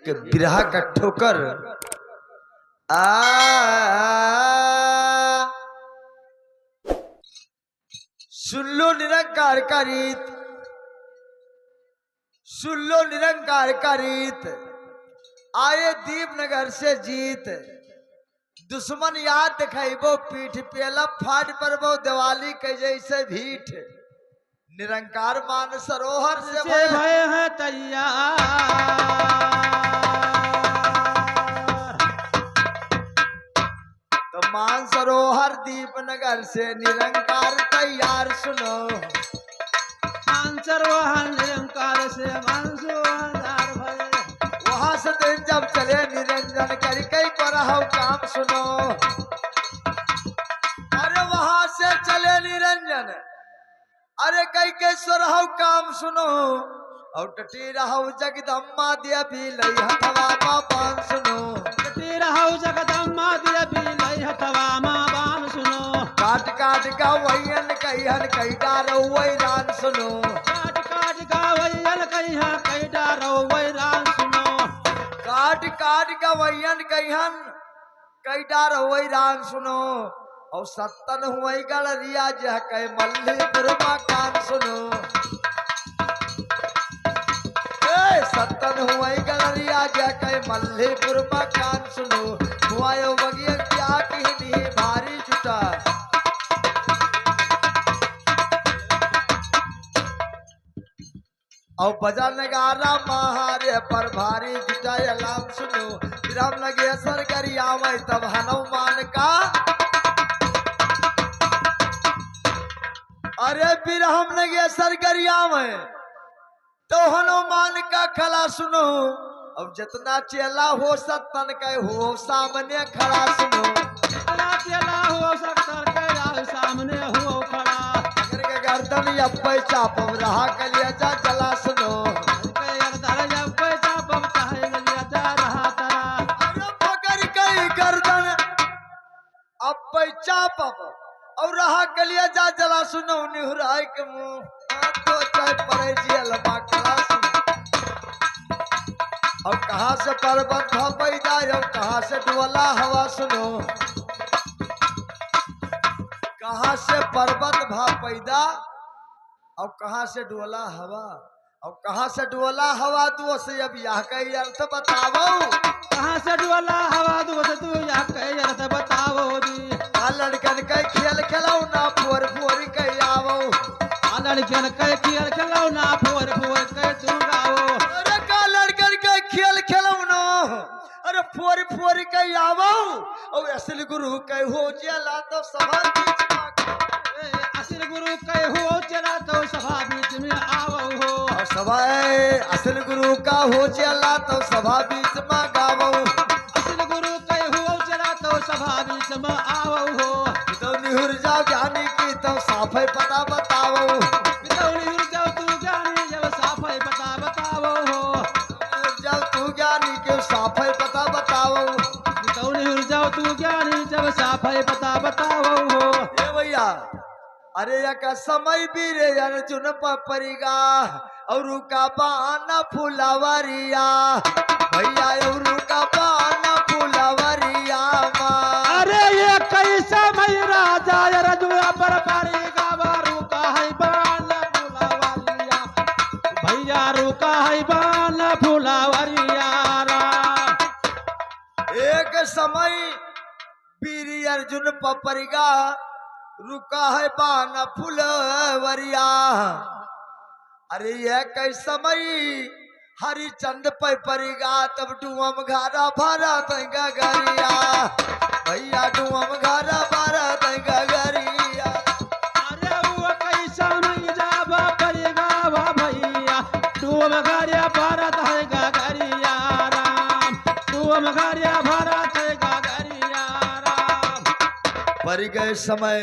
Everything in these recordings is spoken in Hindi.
एक बिरहा का ठोकर आ सुन लो निरंकार का रीत, सुन लो निरंकार का रीत। आए दीपनगर से जीत, दुश्मन याद दिखाइबो पीठ पेला फाट पर वो दिवाली के जैसे भीठ। निरंकार मान सरोहर से भय है तैयार, तो मान सरोहर दीपनगर से निरंकार तैयार। सुनो मानसरोहर निरंकार से मानसरोहर भय। वहां से दिन जब चले निरंजन कर कई करहु काम। सुनो अरे वहां से चले निरंजन, अरे कई के स्वरहु काम। सुनो और टटी रहु जगदम्मा देवी लई हथवा मा पान। सुनो टटी रहु जगदम्मा देवी लई हथवा मा बान। सुनो काट काट गवैयन कहन कई डारो वैरान। सुनो काट काट गावैयन कहिया कई डारो वैरान। सुनो काट काट गवैयन कहन कई डारो वैरान। सुनो और सत्तन हुई गड़रिया जह कई मल्लीपुर मकान। सुनो सत्तन हुई गड़रिया जह कई मल्लीपुर मकान। सुनो हुआयो बगिया क्या कहनी भारी जुटा। और बजा नगारा महारे पर भारी जुटाई अलाम। सुनो विराम लगे सर करिया वही तब हनुमान का। अरे विराम लगे सर करिया में तो हनुमान का खला। सुनो अब जितना चेला हो सत्तन का हो सामने खड़ा। सुनो जितना चेला हो सत्तर के सामने हो खड़ा। करके गर्दन अब्बे चाप रहा कलिया जा जला। सुनो गर्दन अब्बे चाप और रहा कलिया जा जला। सुनो निहुराय के मुंह तो चाय पड़े जेल बाकला। और कहां से पर्वत भपैदा और कहां से डोला हवा। सुनो कहां से पर्वत भपैदा और कहां से डोला हवा। और कहां से डोला हवा दो से अब यह कई अर्थ बतावो। कहां से डोला हवा दो से तू यह कई अर्थ बतावो दी। लड़कन के खेल खेलो ना फोर फोर के आवो। लड़कन के खेल खेलो ना फोर फोर के तू गाओ। अरे का लड़कन के खेल खेलो ना अरे फोर फोर के आवो। और असल गुरु के हो चला तो सभा बीच में। असल गुरु के हो चला तो सभा बीच में आवो हो। और सभा असल गुरु का हो चला तो सभा बीच में गावो। असल गुरु के हो चला तो सभा बीच में आवो हो। तो निहुर जाओ ज्ञानी की तो साफे पता बतावो। निहुर जाओ तू ज्ञानी जब साफे पता बतावो हो। निहुर जाओ तू ज्ञानी के साफे पता बतावो। निहुर जाओ तू ज्ञानी जब साफे पता बतावो हो। ए भैया अरे या का समय बीरे अर्जुन परिगा और का बाना फुलावरिया। भैया और का बाना फुलावरिया माँ। अरे ये कैसा मई राजा अर्जुन पर परिगा बारू का है बाना फुलावरिया। भैया रुका है बाना फुलावरिया। एक समय बीरी अर्जुन परिगा रुका है बाना फुलवरिया। अरे ये कई समय हरिचंद पे परिगा तब डुअम घारा भारत गगरिया। भैया डुअम घारा भारत गगरिया। अरे वो कैसा नहीं जाबा परिगा वा भैया। डुअम घारा भारत है गगरिया राम। डुअम घारा भारत है गगरिया राम। पर गए समय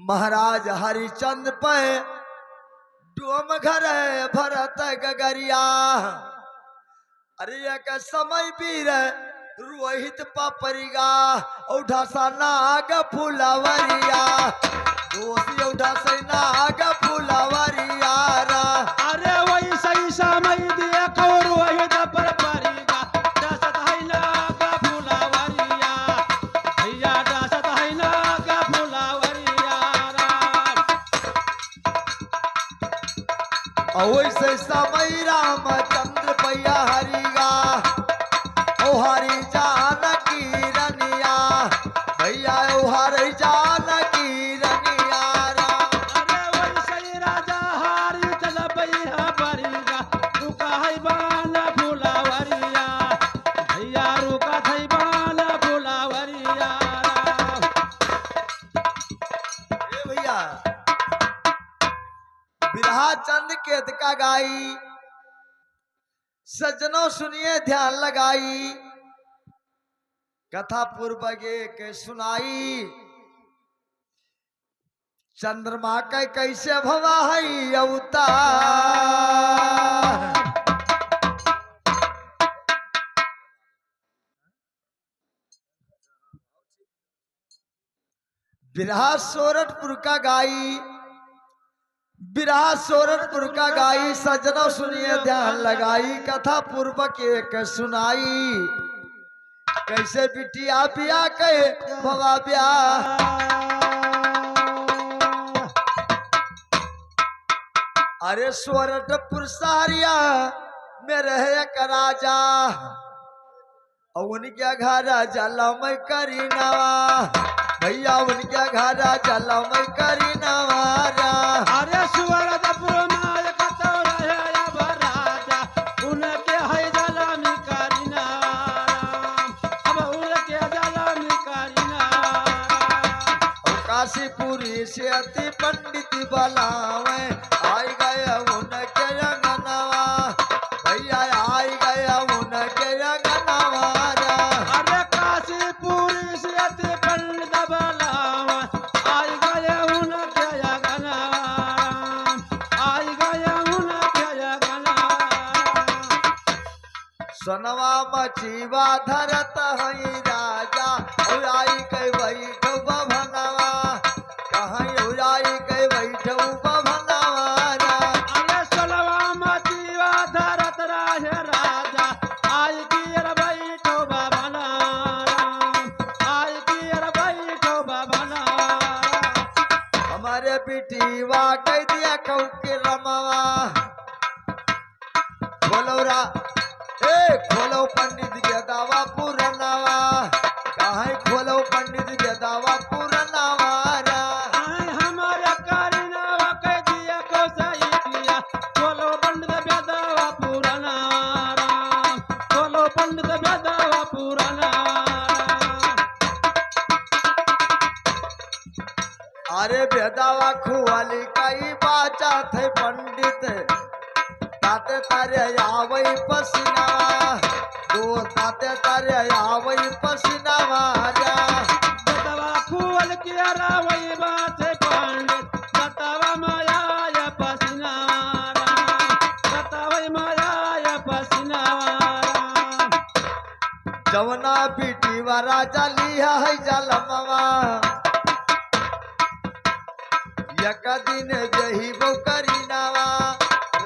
महाराज हरिचंद पे डोम घर भरत गगरिया। अरे एक समय बीर रोहित परिगा औढ़ा सा नाग फुलवरिया। दोषी औढ़ा से नाग फुलवरिया। अरे वही सही समय दिया कौर वही लगाई। सज्जनों सुनिए ध्यान लगाई, कथा पूर्व के सुनाई। चंद्रमा के कैसे भवा है अवतार। बिरहा सोरठपुर का गाई, बिरहा सोरठपुर का गाई। सज्जनों सुनिए ध्यान लगाई, कथा पूर्वक एक सुनाई। कैसे बिटिया बिया के भवा ब्याह। अरे सोरठपुर सारिया में रहे एक राजा, और उनके घर जलम करी नवा। भैया उनके घर जलम करी नवारा। अरे सुवरदपुर माय कतौरा है अब राजा, उनके है जलमी करीना राम, अब उनके जलमी करीना राम। काशीपुरी से अति पंडित बलावे, आई गए उनके रंगनवा। भैया आई गए उनके रंगनवारा। अरे काशीपुरी से अति पंडित बलावा, आई गए उनके जगना राम, आई गए उनके जगना राम। सोनवा मचीवा धरत हई राजा, और आई गई बैठो बभनवा। कहीं उड़ाई गई बैठो बभनवारा। अरे सोलवा मचीवा धरत राहे राजा, आई गिर बैठो बाबना राम, आई गिर बैठो बाबना राम। हमारे बिटिवा कह दिया कौ के रमवा। खोलौरा ए खोलो पंडित के दावा पुरनवा। कहीं खोलो पंडित के दावा पुरनवारा। आई हमारे करीनावा कह दिया कौसाई किया, बोलो पंडित बेदावा पुराना राम, बोलो पंडित बेदावा पुराना राम। अरे बेदावा खुआली कई बाचा थे पंडित, ताते तारे आवई पसीनावा। दो ताते तारे आवई पसीनावारा। बेदावा खुअल किया रावई बात पंडित, बतावा माया या पसीना राम, बतावा माया या पसीना राम। जवना बिटिवा राजा लिया है जलमवा। एक दिन जही बो करीनावा,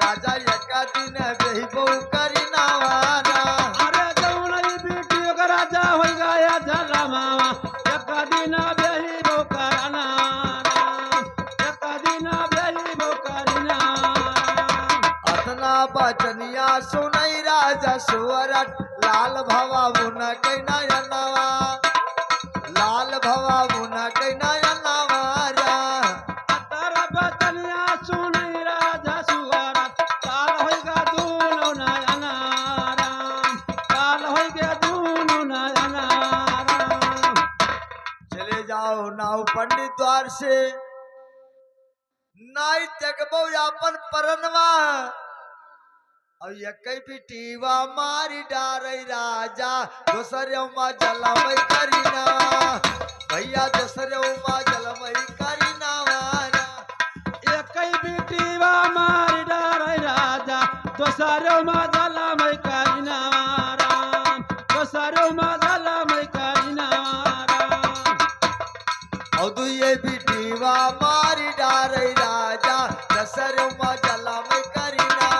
राजा एक दिन जही बो करीनावारा। अरे जौनई बेटी का राजा हो गया जलमावा, एक दिन बेही बो करना राम, एक दिन बेही बो करना राम। अतना बचनिया सुनई राजा सुवरट, लाल भवा मुन के नयनवा। लाल भवा मुन के नयनवारा। अतर बचनिया सुनई राजा सुवरा, काल होइगा दूनो नयना राम, काल होइगा दूनो नयना राम। चले जाओ नाव पंडित द्वार से, नाई तकबो अपन परनवा। और एक बिटिवा मारी डारे राजा, दोसरे उमा जलमई करीना। भैया दोसरे उमा जलमई करीना वारा। एकई बेटीवा मारी डारै राजा, दोसरो मजला मै करिना राम, दोसरो मजला मै करिना राम। और दुए बिटिवा मारी डारे राजा, दसरे उमा जलमई करीना।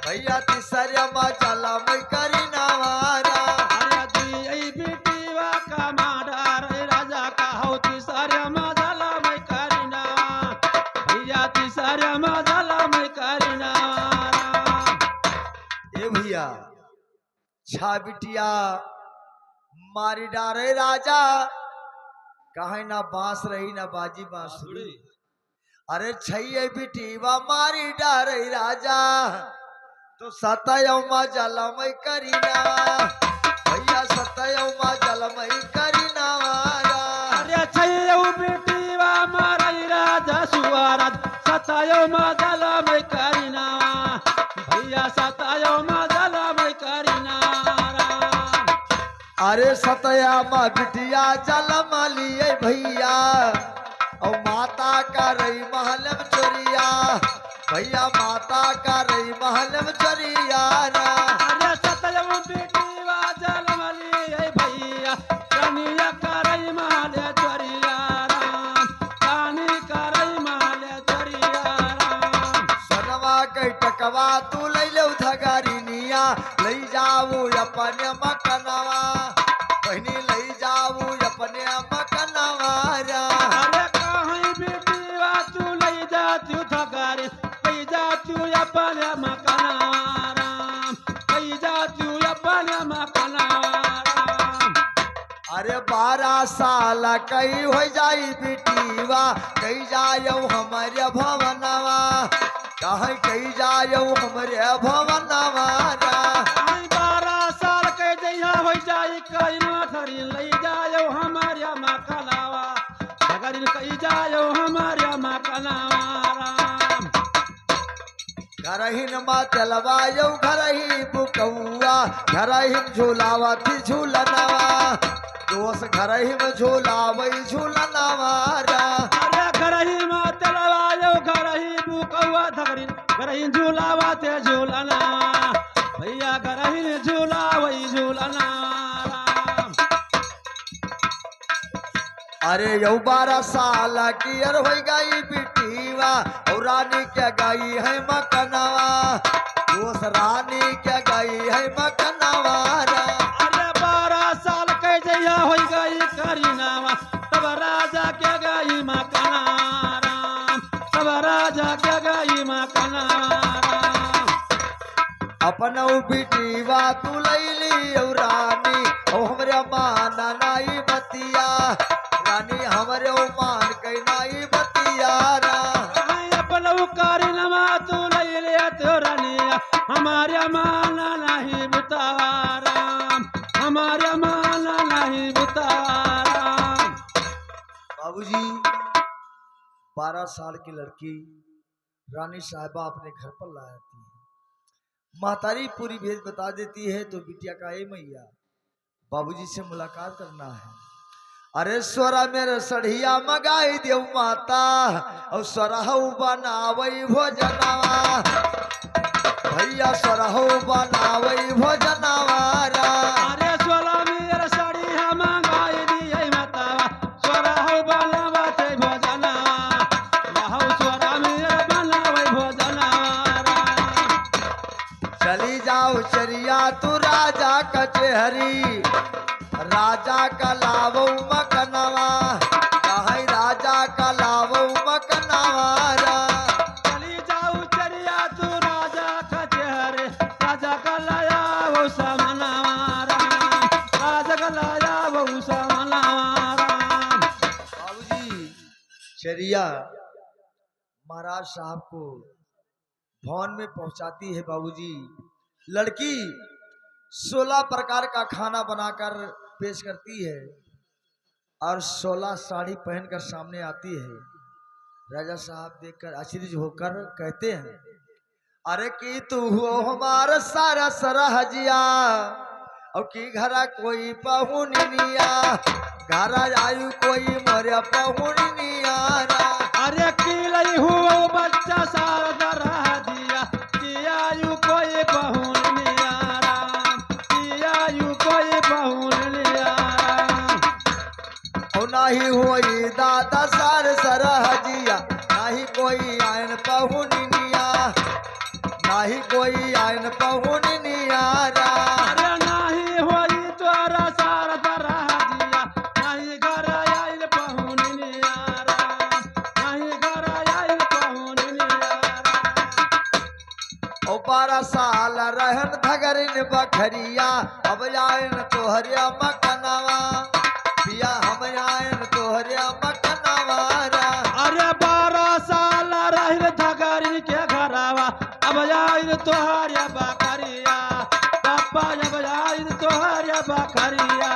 भैया तीसरे उमा जलमई करीना वारा। अरे दुई बेटीवा का माडारै राजा, का हौ तीसरे मजला मै करिना, भैया तीसरे मजला मै करिना राम। ए भैया छा बिटिया मारी डारे राजा, कहे ना बांस रही ना बाजी बांसुरी। अरे छैये बिटिवा मारी डारे राजा, तो सतयमा जलमई करीना। भैया सतयमा जलमई करीना वारा। अरे छैयौ बेटीवा मारै राजा सुवारा, सतायो मजला मै करिना अरे सतया माँ बिटिया जलम लिए भैया और माता का रही महल में चोरिया भैया माता का रही महल में चोरिया ना। अरे सतयम बेटीवा जलमली है भैया रानिया करई माले चोरिया राम रानी करई माले चोरिया राम। सोनवा कई टकवा तू ले लो धगारी निया ले जाऊ अपने मकनवा बहनी ले जाऊ अपने मकनवा रा। अरे कहीं बेटीवा तू ले जाती थगारी ले जाती अपने मकनवा राम ले जाती अपने मकनवा राम। अरे 12 साल कई हो जाई बेटीवा कई जायो हमारे भवनवा कहीं कई जायो हमारे भवनवा रा। 12 साल के जइया हो जाई कई माथरी ले जायो हमारे मकनवा धगरी कई जायो हमारे मकनवा राम। घरहीन मा चलवायो घरही बुकौआ घरही झूलावा थी झूलनवा दोस्त घरही में झूलावई झूलनवा रा। अरे घरही में तलवायो घरही बुकौआ धगरी घरही झूलावा ते झूलना भैया घरही झूलावई झूलना राम। अरे यौ 12 साल की अर हो गई बेटीवा और रानी क्या गई है मकनवा दोस्त रानी क्या गई है मकनवा रा। अरे 12 साल के जइया हो गई करीनावा तब राजा के गई मकना राम तब राजा के गई मकना राम। अपनौ बेटीवा तू लैली और रानी और हमरे माना नाई बतिया रानी हमरे मान कई नाई बतिया रा। अपनऊ करीनावा तू ले ले तो रानिया हमारे माना नहीं बुतावा राम हमारे माना नहीं बुतावा राम। बाबूजी 12 साल की लड़की रानी साहिबा अपने घर पर ला आती है महतारी पूरी भेद बता देती है तो बिटिया का ए मैया बाबूजी से मुलाकात करना है। अरे स्वरा मेरे सढ़िया मगाई देव माता और स्वरहु बनावई भोजनवा भैया स्वरहु बनावई भोजनवा रा। अरे सोला मेरा साड़ी हम गाय दिए मातावा सोरा हो बनावा ते भोजनवा लहौ सोरा मेरा बनावे भोजनवा चली जाओ चरिया तू राजा कचहरी राजा का लावो मकनवा कहीं राजा का लावो मकनवा रा। चली जाऊ चढ़िया तू राजा का चेहरे राजा का लाया वो समनवा राम राजा का लाया वो समनवा राम। बाबूजी चरिया महाराज साहब को भवन में पहुंचाती है। बाबूजी लड़की 16 प्रकार का खाना बनाकर पेश करती है और 16 साड़ी पहनकर सामने आती है। राजा साहब देखकर आश्चर्य होकर कहते हैं अरे कि तू हो हमारा सारा सरहजिया और की घरा कोई पहुनिया घर आयु कोई मोरे पहुनिया रा। अरे की लई हुआ बच्चा सारा दरहा दिया कि आयु कोई पहुन नियारा कि आयु कोई पहुन नियारा। और नाही होई दादा सार सरहजिया नाही कोई आयन पहुनिया नाही कोई आयन पहुनिया रा। अरे नाही होई तोरा सारा दरहा दिया नाही घर आइल पहुन नियारा नाही घर आइल पहुन नियारा। और 12 साल रहन धगरिन बखरिया अब आयन तोहरिया मकनवा पिया हम आयन तोहरिया मकनवा रा। अरे 12 साल रहिल धगरी के घरावा अब आइल तोहरिया बकरिया पापा अब आइल तोहरिया बकरिया।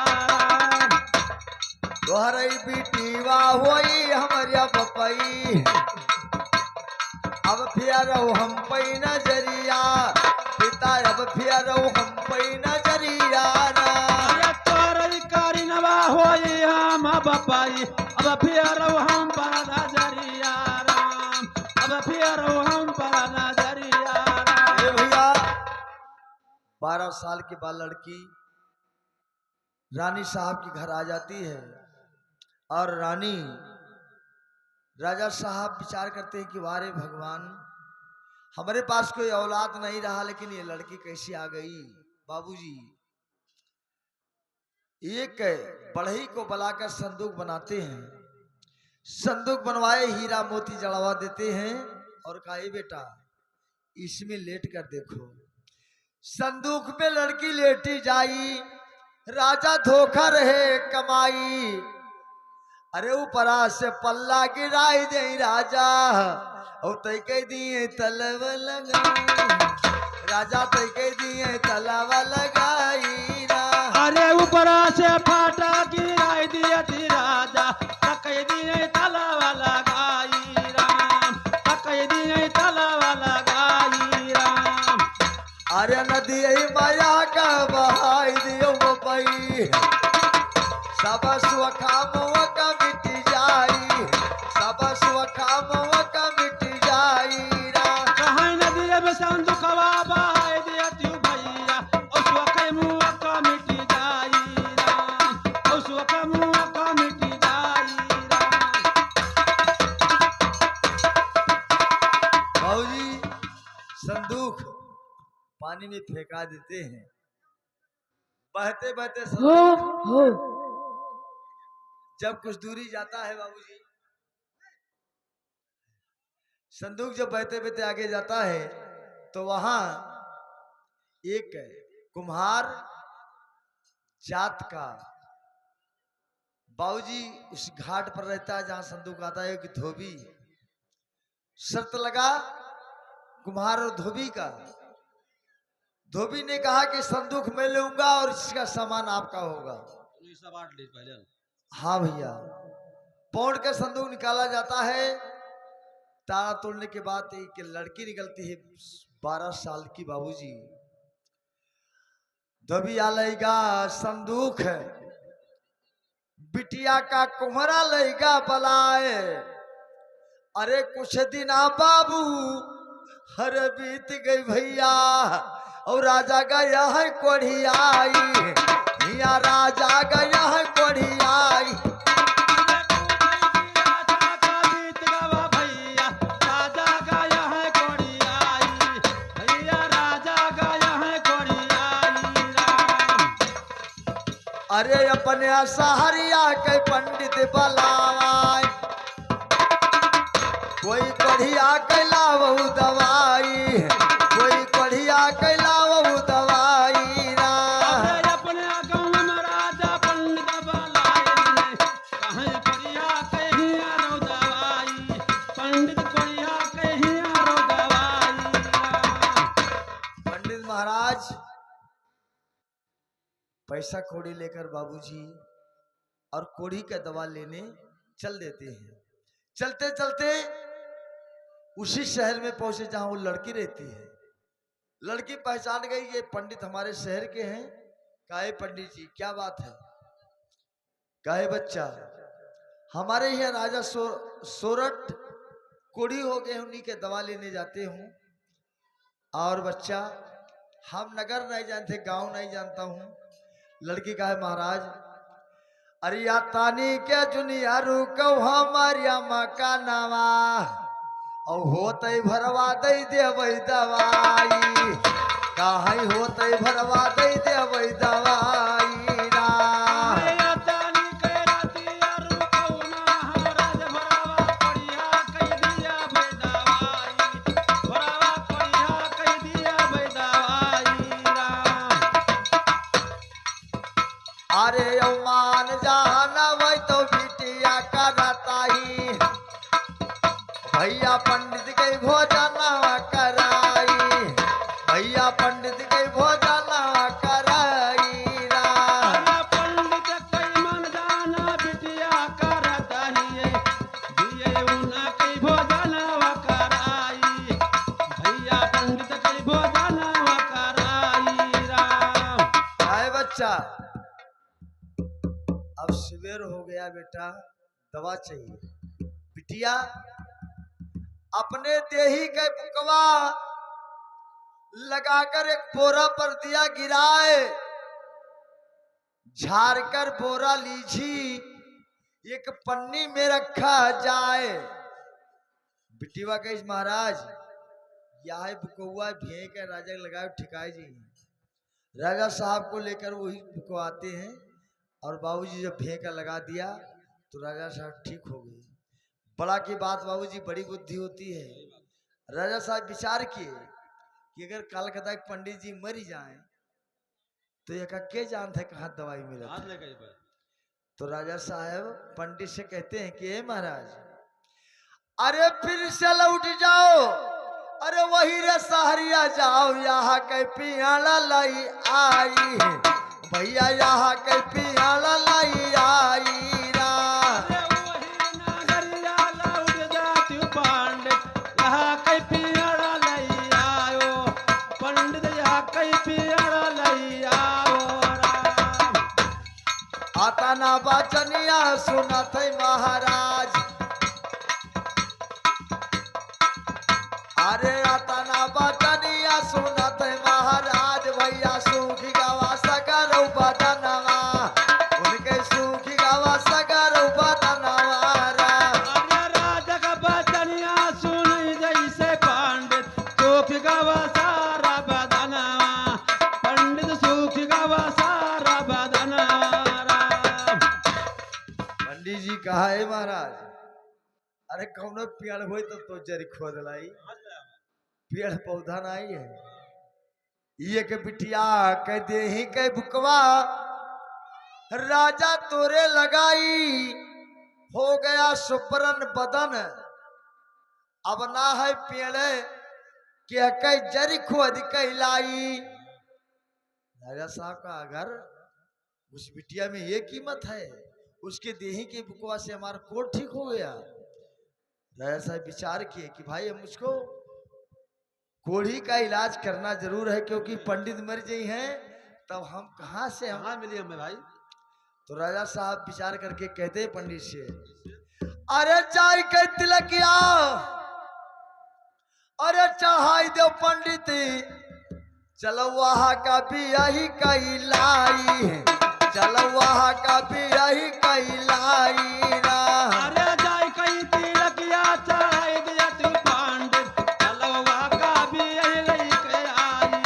तोहरई बेटीवा होई हमरिया बपई अब फिर हम पे नजरिया पिता अब फिर हम पे नजरिया रा। अरे तोर पाई अब फिर हम पर नजरिया राम अब फिर हम पर नजरिया राम। ए भैया 12 साल के बाद लड़की रानी साहब के घर आ जाती है और रानी राजा साहब विचार करते हैं कि वारे भगवान, हमारे पास कोई औलाद नहीं रहा लेकिन ये लड़की कैसी आ गई। बाबूजी एक बढ़ई को बुलाकर संदूक बनाते हैं, संदूक बनवाए हीरा मोती जड़वा देते हैं और कहा "ए बेटा इसमें लेट कर देखो"। संदूक में लड़की लेटी जाई, राजा धोखा रहे कमाई। अरे ऊपरा से पल्ला गिराई दे राजा और तय कह दिए तलव लगाई, राजा तय कह दिए तलव लगाई ना। अरे ऊपरा से फाटा गिराई दिया थी राजा कह दिए तलावा लगाई राम कह दिए तलावा लगाई राम। अरे नदी माया का बहाई दियो बई, सब सुखा मुआ का मिट जाई, सब सुखा मुआ का मिट जाई रा। कहाँ नदी में संदूकवा बहाई दिया तू भैया उस वक्त मुआ का मिट जाई राम उस वक्त मुआ का मिट जाई राम। बाबूजी संदूक पानी में फेंका देते हैं, बहते बहते संदूक जब कुछ दूरी जाता है बाबूजी, संदूक जब बहते बहते आगे जाता है तो वहां एक कुम्हार जात का बाबूजी उस घाट पर रहता है जहां संदूक आता है। एक धोबी शर्त लगा कुम्हार और धोबी का। धोबी ने कहा कि संदूक मैं लूंगा और इसका सामान आपका होगा। हाँ भैया, पौंड का संदूक निकाला जाता है। ताला तोड़ने के बाद एक लड़की निकलती है 12 साल की बाबूजी। धोबिया लेगा संदूक है, बिटिया का कुम्हरा लेगा बलाए। अरे कुछ दिन बाबू हर बीत गई भैया और राजा गया है कोढ़ियाई, हिया राजा गया है कोढ़ियाई। अरे अपने सहरिया के पंडित बलावाई, कोई कढ़िया कैलावू दवाई, कोई कढ़िया कैलावू दवाई ना। अपने गाँव में राजा पंडित बलाए कहीं कढ़िया कहीं आरो दवाई पंडित कढ़िया कहीं आरो दवाई। पंडित महाराज पैसा कौड़ी लेकर बाबूजी और कोढ़ी का दवा लेने चल देते हैं। चलते चलते उसी शहर में पहुंचे जहां वो लड़की रहती है। लड़की पहचान गई ये पंडित हमारे शहर के हैं। काहे पंडित जी क्या बात है? काहे बच्चा हमारे यहाँ राजा सोरठ कोढ़ी हो गए, उन्हीं के दवा लेने जाते हूँ। और बच्चा हम नगर नहीं जानते, गांव नहीं जानता हूँ। लड़की का है महाराज, अरिया तानी के जुनिया रुको हमारिया मकानवा और होते भरवा दे देवई दवाई, काहे होते भरवा दे देवई दवाई ना। अरे मान जाना वही तो बिटिया करता ही, भैया पंडित के भोजन कराई, भैया पंडित के भोजन कराई ना। पंडित कई मन जाना बिटिया करता ही, दिए उना कई भोजन कराई, भैया पंडित कई भोजन कराई राम। आए बच्चा अब सवेर हो गया बेटा, दवा चाहिए। बिटिया अपने देही के बुकवा लगाकर एक बोरा पर दिया गिराए, झाड़कर बोरा लीजी एक पन्नी में रखा जाए। बिटिया कही महाराज यह बुकौआ भे के राजा लगाए ठिकाए जी। राजा साहब को लेकर वही बुकवाते हैं और बाबूजी जब भे का लगा दिया तो राजा साहब ठीक हो गए। बड़ा की बात बाबूजी, बड़ी बुद्धि होती है। राजा साहब विचार किए कि अगर कलकत्ता के पंडित जी मर जाए तो ये के जानते कहाँ दवाई मिले। तो राजा साहब पंडित से कहते हैं कि महाराज अरे फिर से लौट जाओ, अरे वही रे सहरिया जाओ, यहाँ के पियाला लाई आई है भैया, यहाँ के पियाला लाई आई रा। आता ना बचनिया सुनत महाराज, अरे आता ना बचनिया सुनत महाराज, भैया सूखी गवा सगर बदनवा, उनके सूखी गवा सगर बदनवा। राजा का बचनिया सुन जैसे पंडित सूखी गवा सारा बदनवा, पंडित सूखी गवा सारा बदनवा। पंडित जी कहा है महाराज, अरे कौनो पेड़ हो तो जरी खोद लाई, पेड़ पौधा नहीं है। ये के बिटिया कह दे ही कह बुकवा राजा तोरे लगाई, हो गया सुपरन बदन, अब ना है पेड़ के कह जरी खोद लाई। राजा साहब का अगर उस बिटिया में ये कीमत है, उसके देही के बुकवा से हमारा कोट ठीक हो गया। राजा साहब विचार किए कि भाई हम मुझको कोढ़ी का इलाज करना जरूर है, क्योंकि पंडित मर गई हैं तब हम कहाँ से हम मिली हमें भाई। तो राजा साहब विचार करके कहते हैं पंडित से, अरे चाय के तिलकिया अरे चढ़ाई दो पंडित, चलो वहाँ का भी यही कई लाई है, चलो वहाँ का भी यही कई लाई ना। अरे जाय कई तिलकिया चढ़ाई दिया तू पंडित, चलो वहाँ का भी यही लेके आई,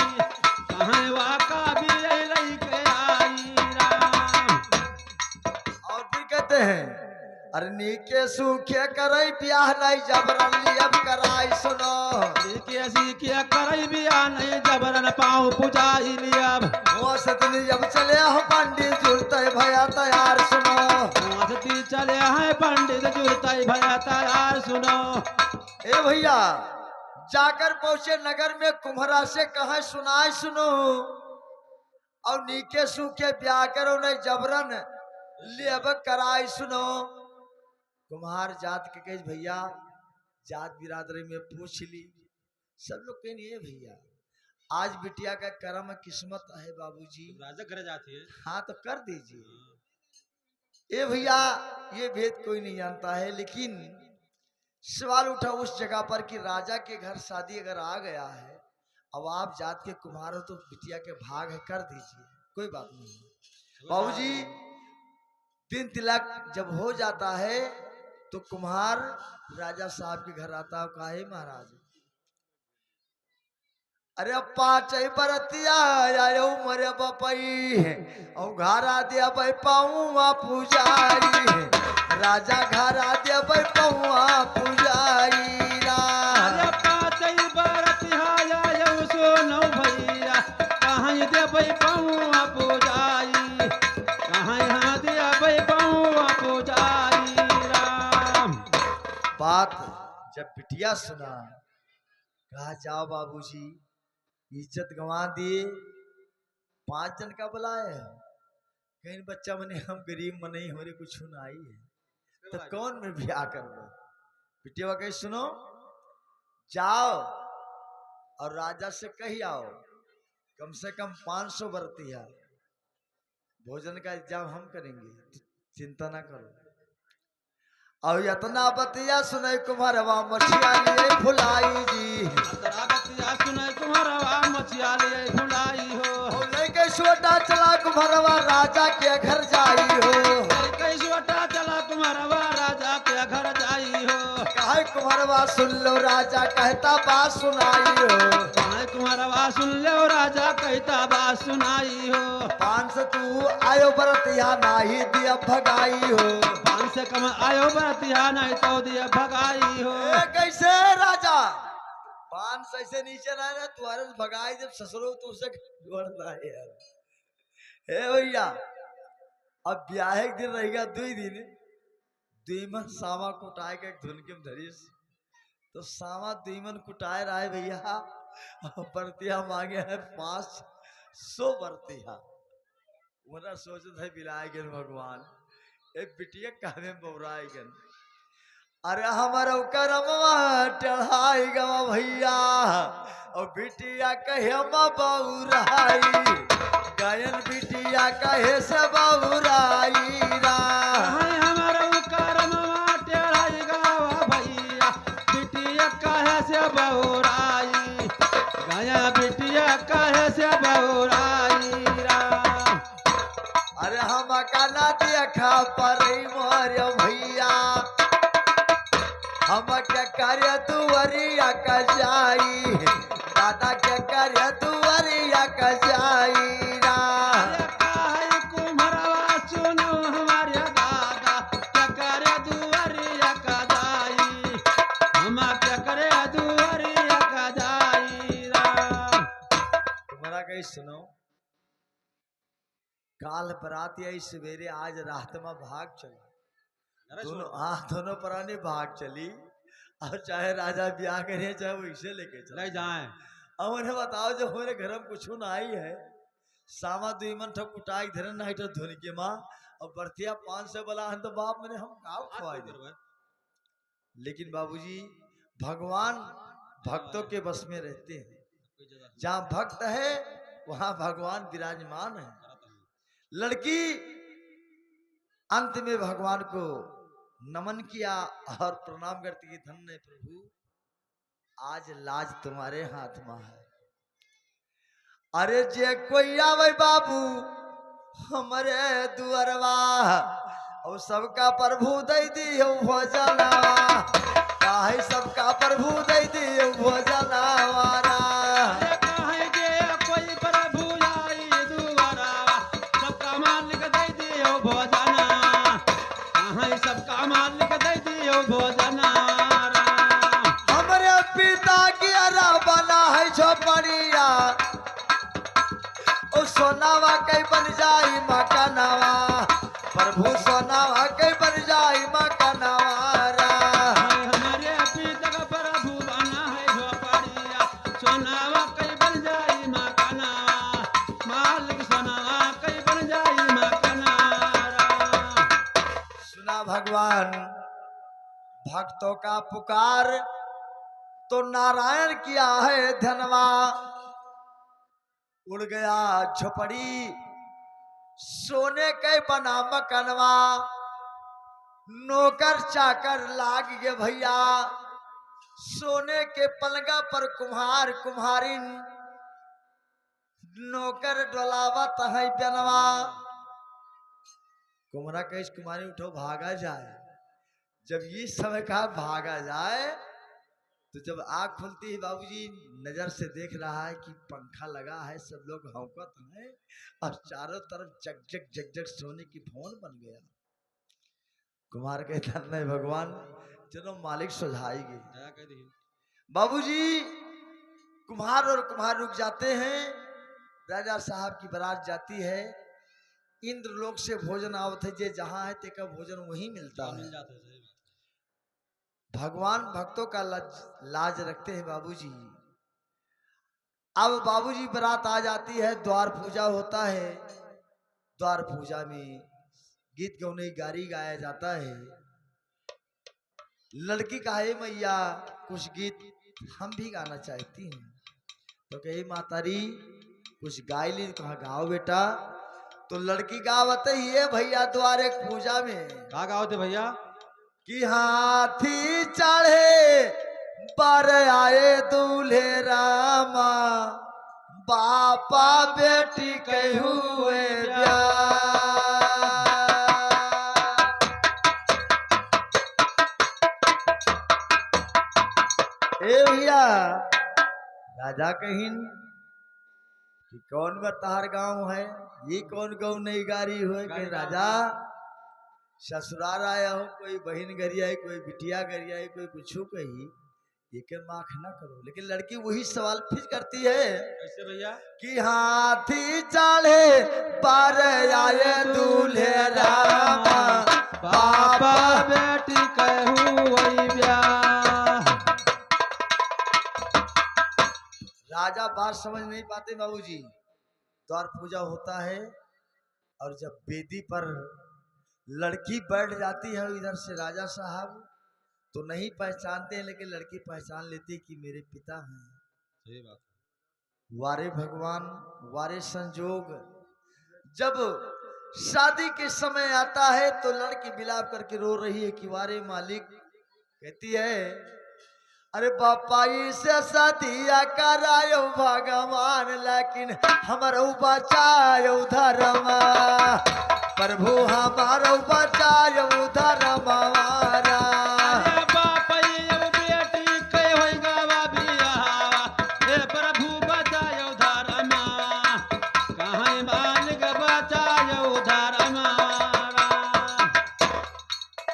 कहाँ वहाँ का भी यही लेके आई राम। और फिर कहते हैं, अरे नीके सूखे करे ब्याह नहीं जबरन लियब कराई सुनो, सीखिया करई बिया नहीं जबरन पाँव पुजाई लियब, वो सतनी जब चले हम पंडित जुड़ते भैया तैयार सुनो, मस्ती चले हैं पंडित जुड़ते भैया तैयार सुनो। ए भैया जाकर पहुंचे नगर में कुम्हरा से कहे सुनाई सुनो, और नीके सूखे ब्याह करो नहीं जबरन लियब कराई सुनो। कुम्हार जात के कहे भैया जात बिरादरी में पूछ ली, सब लोग कहें ये भैया आज बिटिया का कर्म किस्मत है बाबूजी, राजा घर जाती है हाँ तो कर दीजिए। ये भैया ये भेद कोई नहीं जानता है, लेकिन सवाल उठा उस जगह पर कि राजा के घर शादी अगर आ गया है, अब आप जात के कुम्हार हो तो बिटिया के भाग है, कर दीजिए, कोई बात नहीं। बाबूजी दिन तिलक जब हो जाता है तो कुम्हार राजा साहब के घर आता है, कहा हे महाराज अरे पाँच बरतिया आयो मरे बपई और घर आ दिया भाई पाऊँ पुजारी, राजा घर आ दिया भाई पाऊँ पुजारी रा। अरे पाँचई बरतिया आयो सोनो भैया, कहाँ दे भाई पाऊँ पुजाई, कहाँ यहाँ दिया भाई पाऊँ पुजाई राम। बात जब बिटिया सुना, कहा जाओ बाबूजी इज्जत गंवा दिए, 5 जन का बुलाए हैं, कहीं बच्चा मने हम गरीब मने हमारे कुछ ना आई है तो कौन में ब्याह कर लो। बिटिया कही सुनो जाओ और राजा से कही आओ कम से कम 500 बरतिया भोजन का इंतजाम हम करेंगे, चिंता ना करो। और इतना बतिया सुने कुम्हरवा मछिया लिए फुलाई जी। तरा बतिया सुने तुम्हारा मछिया लिए फुलाई हो। और लेके छोटा चला कुम्हरवा राजा के घर जाई हो। कैसोटा चला तुम्हारा राजा के घर जाई हो। कहे कुम्हरवा सुन लो राजा कहता बात सुनाई हो। कहे तुम्हारा सुन लो राजा कहता बात सुनाई हो। पान से तू आयो बरतिया नाही दिया भगाई हो। पान से कम आयो बरतिया नहीं तो दिया भगाई हो। ए, कैसे राजा पान से ऐसे नीचे ना रहे तुम्हारे से भगाई जब ससुरो तो उसे जोड़ना है यार। हे भैया अब ब्याह एक दिन रहेगा 2 दिन 2 मन सामा कुटाए के धुन के धरीस तो सामा 2 मन कुटाए रहा है भैया। बर्तिया मांगे है 500 बर्तिया। उन्हें सोचत है बिलाएगन भगवान ए बिटिया कहने बौराएगन। अरे हमारा करमवा टढ़ाई गवा भैया और बिटिया कहे बौराई गायन बिटिया कहे से बौराई रा। हमारा करमवा टेढ़ाई गावा भैया बिटिया कहे से बहुराई गया बिटिया कहे से बहुराई राम। अरे हम काना देखा पर मोर भैया हम क्या कार्य दुवरिया का जाई दादा क्या कार्य दुवरिया का जाई रा। अरे काहे कुम्हरवा सुनो हमारे दादा क्या करे दुवरिया का जाई हम क्या करे दुवरिया का जाई राम। तुम्हारा कहीं सुनो काल बरात आई सवेरे आज रात में भाग चली दोनों दोनों प्राणी भाग चली और चाहे राजा ब्याह करे चाहे वो इसे लेके चले ले जाए। अब उन्हें बताओ जो हमारे घर में कुछ ना आई है सामा 2 मन ठक कुटाई धरन नहीं तो धुन के माँ और बर्तिया 500 बला है तो बाप मैंने हम गाँव खवाई दे। लेकिन बाबूजी भगवान भक्तों के बस में रहते हैं। जहाँ भक्त है वहां भगवान विराजमान है। लड़की अंत में भगवान को नमन किया और प्रणाम करती कि धन्य प्रभु आज लाज तुम्हारे हाथ में है। अरे जे कोई आवे बाबू हमारे दुअरवा और सबका प्रभु दे दियो भोजनवा काहे सबका प्रभु दे दियो भोजनवा। अरे काहे जे कोई प्रभु आई दुआरा सबका मालिक दे दियो भोजना काहे सबका मालिक दे दियो भोजना राम। हमारे पिता की अरा बना है झोपड़िया ओ सोनावा कई बन जाई मकानवा प्रभु सोनावा कई बन जाई मकानवा रा। हमारे पिता का प्रभु बना है झोपड़िया सोनावा कई बन जाई मकाना मालिक सोनावा कई बन जाई मकाना राम। सुना भगवान भक्तों का पुकार तो नारायण किया है धनवा उड़ गया झोपड़ी सोने के बना मकनवा नौकर चाकर लाग गए भैया सोने के पलंगा पर कुम्हार कुम्हारिन नौकर डोलावत है बनवा। कुम्हारा कहे कुम्हारी उठो भागा जाए। जब ये समय कहा भागा जाए तो जब आँख खुलती है बाबूजी नजर से देख रहा है कि पंखा लगा है सब लोग हौकत हैं और चारों तरफ जग जग सोने की भवन बन गया। कुमार कहता नहीं भगवान चलो मालिक सुझाएगी। बाबूजी कुम्हार और कुम्हार रुक जाते हैं। राजा साहब की बारात जाती है। इंद्र लोक से भोजन आवत है जे जहां है तेका भोजन वहीं मिलता है। भगवान भक्तों का लाज रखते हैं बाबूजी। अब बाबूजी बारात आ जाती है द्वार पूजा होता है। द्वार पूजा में गीत गौने गारी गाया जाता है। लड़की कहे मैया कुछ गीत हम भी गाना चाहती हैं तो कही मातारी कुछ गाय ली कहा गाओ बेटा। तो लड़की गावत ही है भैया द्वारे पूजा में का गाओ थे भैया? कि हाथी चढ़े पर आए दूल्हे रामा, बापा बेटी के हुए ब्याह। ए भैया राजा कहिन कि कौन बतार गांव है, ये कौन गाँव नहीं गारी हुए कि राजा ससुराल आया हो, कोई बहन गरिया है, कोई बिटिया गरिया है, कोई कुछ कही, ये के माख ना करो। लेकिन लड़की वही सवाल फिर करती है कैसे भैया? कि हाथी चढ़े पर आए दूल्हे रामा, बापा बेटी कहू वही ब्याह। राजा बात समझ नहीं पाते बाबूजी। द्वार पूजा होता है और जब वेदी पर लड़की बैठ जाती है इधर से राजा साहब तो नहीं पहचानते हैं, लेकिन लड़की पहचान लेती कि मेरे पिता हैं। सही बात। वारे भगवान वारे संजोग, जब शादी के समय आता है तो लड़की बिलाप करके रो रही है कि वारे मालिक, कहती है अरे बापाई से सतिया करायो भगवान, लेकिन हमारो बचायो धर्मा, प्रभु हमारो बचायो धर्मा। अरे बापई बेटी के होई गावा बियाह, हे प्रभु बचायो धर्मा, कहाँ मालिक बचायो धर्मा।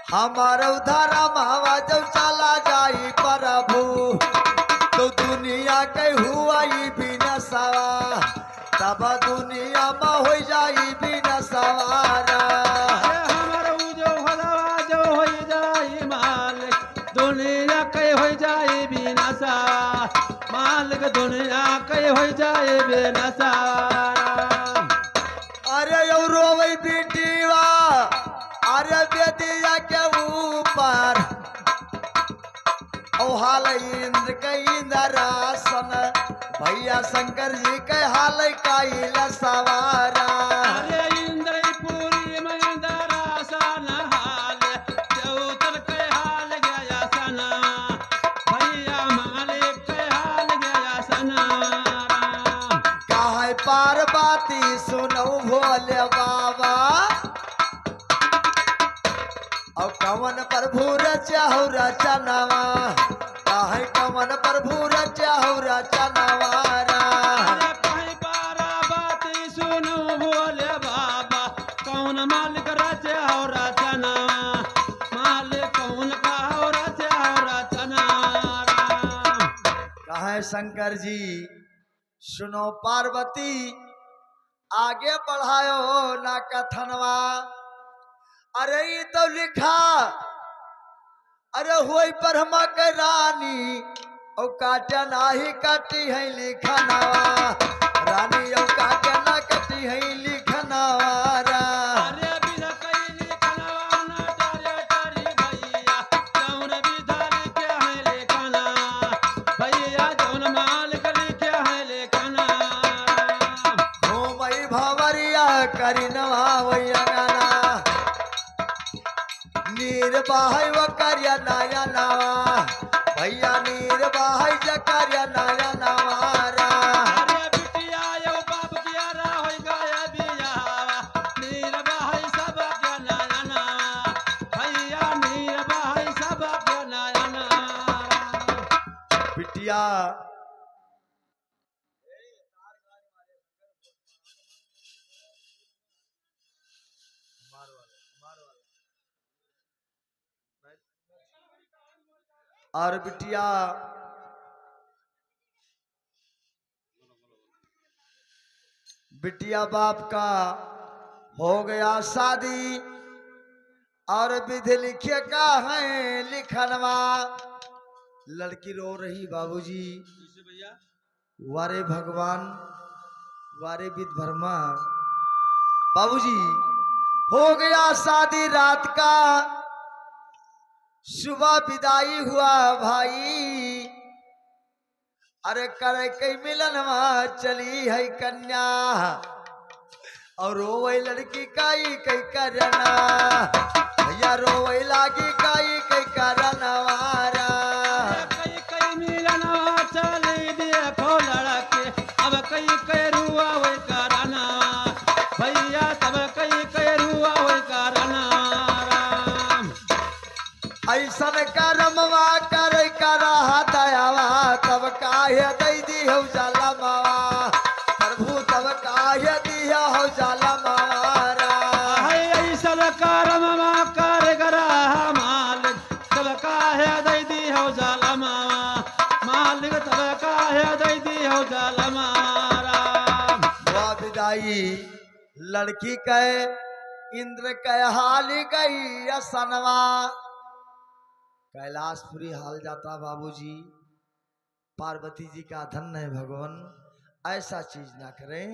हमारो धर्मा जब चला जाई प्रभु, तो दुनिया के हुआ बिना सवा, तब दुनिया में हो जाई बिना सवारा। हमारो जो हलवा जो हो जाई मालिक, दुनिया के हो जाई बिना सवा, मालिक दुनिया के हो जाई बिना सवा। अरे यो रोवई बेटीवा, अरे बेदिया के ऊपर ओ हाल इंद्र के इंद्रासन, भैया शंकर जी के हाल काइल सवारा। अरे इंद्रपुरी में इंद्रासन हाल, देवतन के हाल गया सना, भैया मालिक के हाल गया सना। कहे पार्वती सुनो भोले बाबा, और कवन प्रभु रचाहु रचनवा, कहे कवन प्रभु रचाहु रचनवारा। अरे कहीं पार्वती सुनो भोले बाबा, कौन मालिक रचे हो रचनावा, मालिक कौन का हो रचे हो रचनावा। कहे शंकर जी सुनो पार्वती, आगे बढ़ायो ना कथनवा। अरे ये तो लिखा अरे हुई ब्रह्मा के रानी, और काटा नाही काटी है लिखनवा, रानी और काटा ना कटी है लिखनवारा। अरे बिना कहीं लिखनवा ना तारे तारी भैया, जौन विधा लिखे है लेखना, भैया जौन मालिक लिखे है लेखना। घूमई भवरिया करी नवा गाना, नीर बाहै व करिया नया नवा, भैया नीर बाहै ज करिया नया नवारा। अरे बिटिया यो बाप किया रा होई गया बियावा, नीर बहाई सब के नया नवा, भैया नीर बहाई सब के नया नवा। बिटिया और बिटिया बिटिया बाप का हो गया शादी, और विधि लिखे का है लिखनवा। लड़की रो रही बाबूजी, भैया वारे भगवान वारे विध भरमा। बाबूजी हो गया शादी रात का, सुबह विदाई हुआ भाई, अरे करे कई मिलनवा चली है कन्या, और रोवे लड़की काई कई करना भैया रोवे लागी काई कई करना वारा कई कई मिलनवा चली देखो लड़के अब कई कई रुआ वही करना भैया तब कई कई रुआ वही करना राम ऐसन करमवा कर करा दयावा तब काहे दै दी हो जाला मावा प्रभु तब काहे दिया हो जाला मारा है ऐसन करमवा कर गरा मालिक तब काहे दै दी हो जाला मावा मालिक तब काहे दै दी हो जाला मारा वाह विदाई लड़की कहे इंद्र कह हाल गई असनवा कैलाशपुरी हाल जाता बाबूजी पार्वती जी का धन है भगवान ऐसा चीज ना करें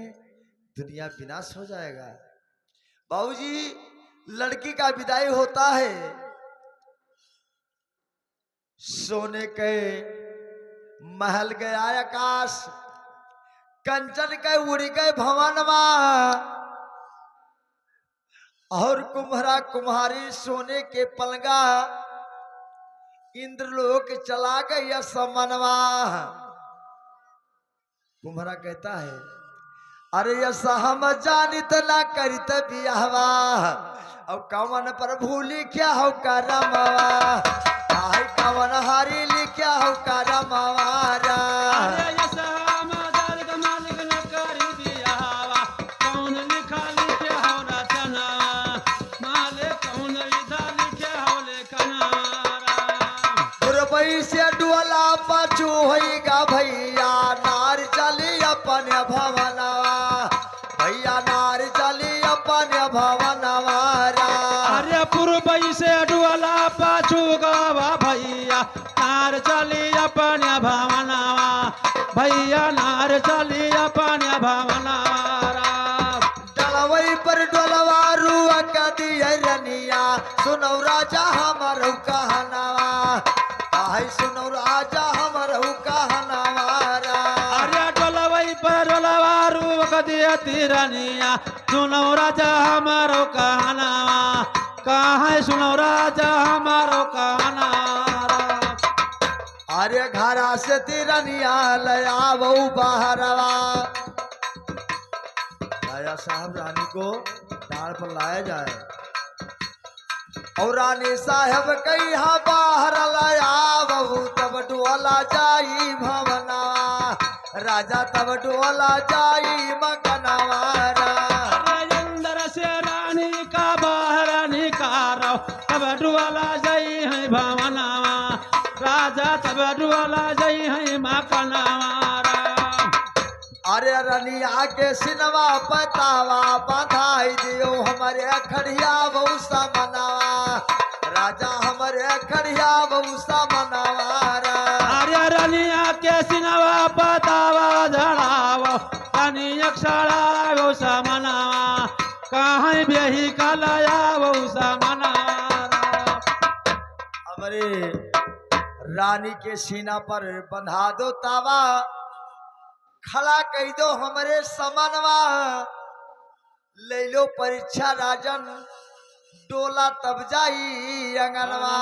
दुनिया विनाश हो जाएगा बाबूजी लड़की का विदाई होता है सोने के महल गया आकाश कंचन के उड़ गए भवनवा और कुम्हरा कुम्हारी सोने के पलंगा इंद्रलोक चला गया समनवा कुम्हरा कहता है अरे यसा हम जानित ना करित बियाहवा अब कवन प्रभु लिख्या हो करमवा आई कवन हरि लिख्या हो करमवारा अरे यसा मालिक मालिक न करी दियावा कौन लिखा लिखे हो रचना मालिक कौन विधा लिखे हो लेखना गुरबई से डुअला पाछू होइगा भैया नार चली अपन भवनवा भैया नार चली अपन भवनवारा अरे पूर्वई से डुअला पाछू गावा भैया नार चली अपन भावनावा भैया नार चली अपन भावनावा डलवई पर डोलवा रुआ का दिया रनिया सुनो राजा हमारो कहनावा आई सुनो राजा हमारो कहनावारा अरे डोलवई पर डोलवा रूप दिया तिरनिया सुनो राजा हमारो कहनावा कहाँ सुनो राजा हमारो कहनावा अरे घरा से तिरनिया लया बहु बाहरवा राजा साहब रानी को डाल पर लाया जाए और रानी साहब कहा बाहर लाया बहु तब डोला जाई भवना राजा तब डोला जाई मकनवारा राजेंद्र से रानी का बाहर निकारो तब डुआला जई है भवनावा राजा तब डुआला जई है मकनवारा अरे रनिया के सिनवा पतावा बधाई दियो हमारे अखड़िया बहु मनावा राजा हमारे अखड़िया बहु मनावारा अरे रनिया के सिनवा पतावा झड़ावो पानी अक्षरा वो समनावा कहाँ बेही कलाया वो समनावा हमारे रानी के सीना पर बंधा दो तावा खड़ा कह दो हमारे समनवा ले लो परीक्षा राजन डोला तब जाई अंगनवा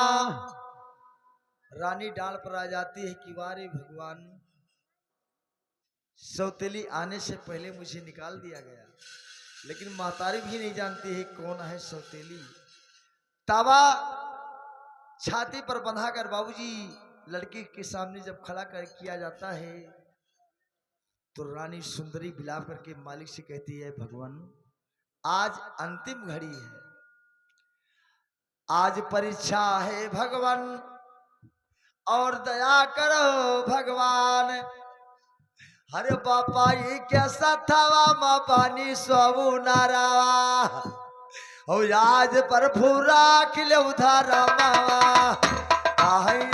रानी डाल पर आ जाती है कि वारे भगवान सौतेली आने से पहले मुझे निकाल दिया गया लेकिन महतारी भी नहीं जानती है कौन है सौतेली तावा छाती पर बंधाकर बाबूजी लड़की के सामने जब खड़ा कर किया जाता है तो रानी सुंदरी विलाप करके मालिक से कहती है भगवान आज अंतिम घड़ी है आज परीक्षा है भगवान और दया करो भगवान अरे बापा ये कैसा थावा माँ पानी सोबू नारावा और आज प्रभु राखिल उधारा मावा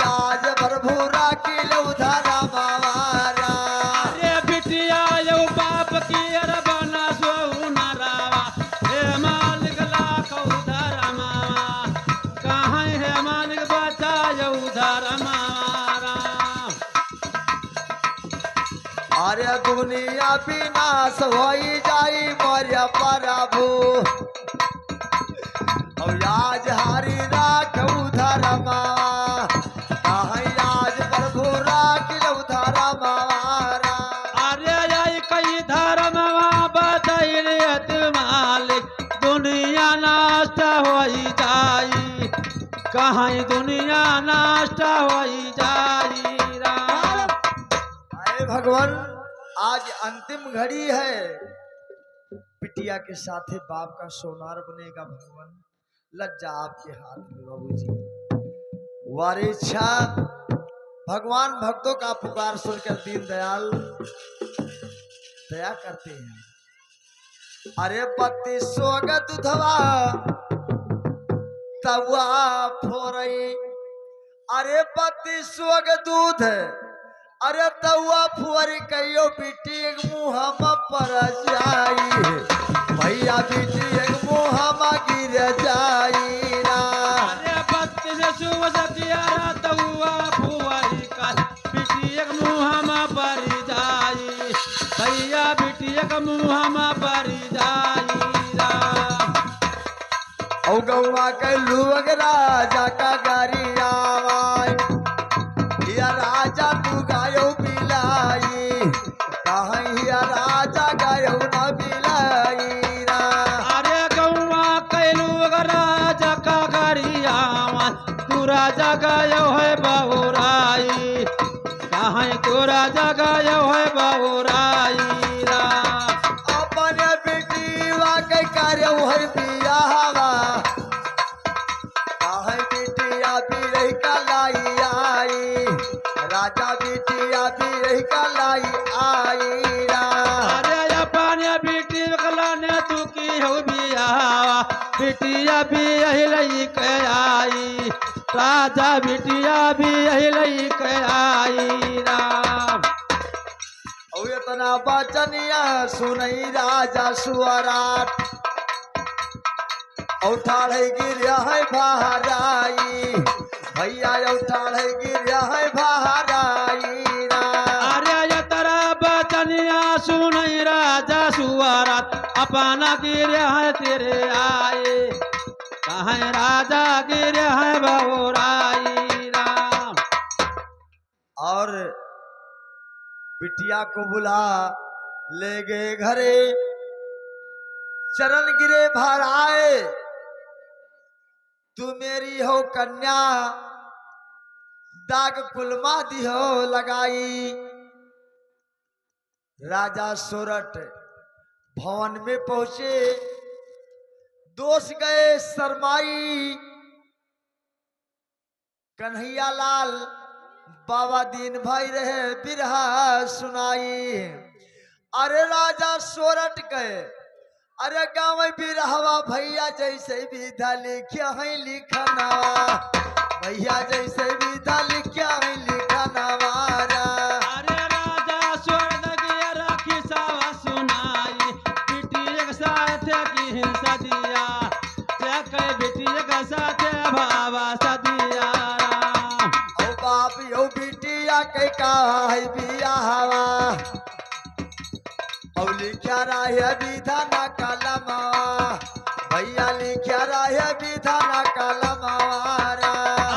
आज प्रभु राखिल उधारा मावारा अरे बिटिया यो बाप की अरबाना सोऊ नारावा हे मालिक लाख उधार मावा कहाँ है मालिक बचा यो उधार मारा अरे दुनिया विनाश होई जाई मर्या प्रभु और आज हारी राख उधर मावा कहीं आज प्रभु राख उधर मारा अरे आई कई धर्म बदलियत मालिक दुनिया नष्ट होई जाई कहीं दुनिया नष्ट होई जाई राम। आए भगवान आज अंतिम घड़ी है बिटिया के साथे बाप का सोनार बनेगा भगवान लज्जा आपके हाथ में बाबूजी वारी इच्छा भगवान भक्तों का पुकार सुनकर दीन दयाल दया करते हैं। अरे 3200 का दुधवा तवा फोरई अरे 3200 का दूध अरे तवा फुअर कहियो बेटी एक मुँह पर जाई भैया बेटी एक मुँह गिर जाई ना अरे बत्ती से सुबह सतियारा तहुआ फुआई का बिटी एक मुँह पर जाई भैया बिटी एक मुँह पर जाई राम। औ गौवा के लुवग राजा का गारी आवाई या राजा तू गायो बिलाई कहीं या राजा गायो न बिलाई ना अरे गौवा कैलू राजा का गरिया तू राजा गयो है बहुराई कहीं तू राजा गयो है बहुराई राम। अपन बेटी वाके कार्य है बियाहवा कहीं बेटिया भी रही कलाई आई राजा बेटिया भी रही कलाई आई रा अरे अपन बेटी कलाने तू की हो बियावा बेटिया भी यही लई के आई राजा बेटिया भी यही लई के आई राम। और इतना बचनिया सुनई राजा सुअराट उठाड़े गिर है बहराई भैया उठाड़े गिर है बहराई रा अरे ये तेरा बचनिया सुनई राजा सुअरात अपना गिर है तेरे आए कहीं राजा गिर है बहुराई राम। और बिटिया को बुला ले गए घरे चरण गिरे भराए तू मेरी हो कन्या दाग कुलमा दिहो लगाई राजा सोरठ भवन में पहुंचे दोष गए शरमाई कन्हैया लाल बाबा दीन भाई रहे बिरहा सुनाई अरे राजा सोरठ गए अरे गाँव बिरहवा भैया जैसे विधा लिखा है लिखनवा भैया जैसे विधा लिखा है लिखनवा अरे राजा स्वर्ग के राखी सावा सुनाई बेटी एक साथ की हिंसा दिया कई बेटी एक साथ भावा सदिया राम। ओ बाप यो बिटिया के का है बियाहवा और लिखा रहे विधाना कलमा भैया लिखा रहे विधाना कलमा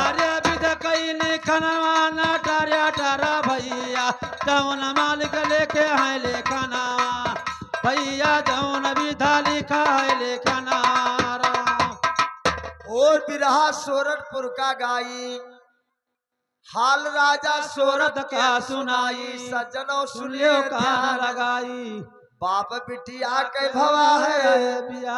अरे विध कई लिखनवा न टारा टारा भैया जौन मालिक लेके है लेखनवा भैया जौन विधा लिखा है लेखनवा राम। और बिरहा सोरठपुर का गाई हाल राजा सोरठ का सुनाई सज्जनों सुनियो सुनियो कान लगाई बाप बिटिया के भवा है बिया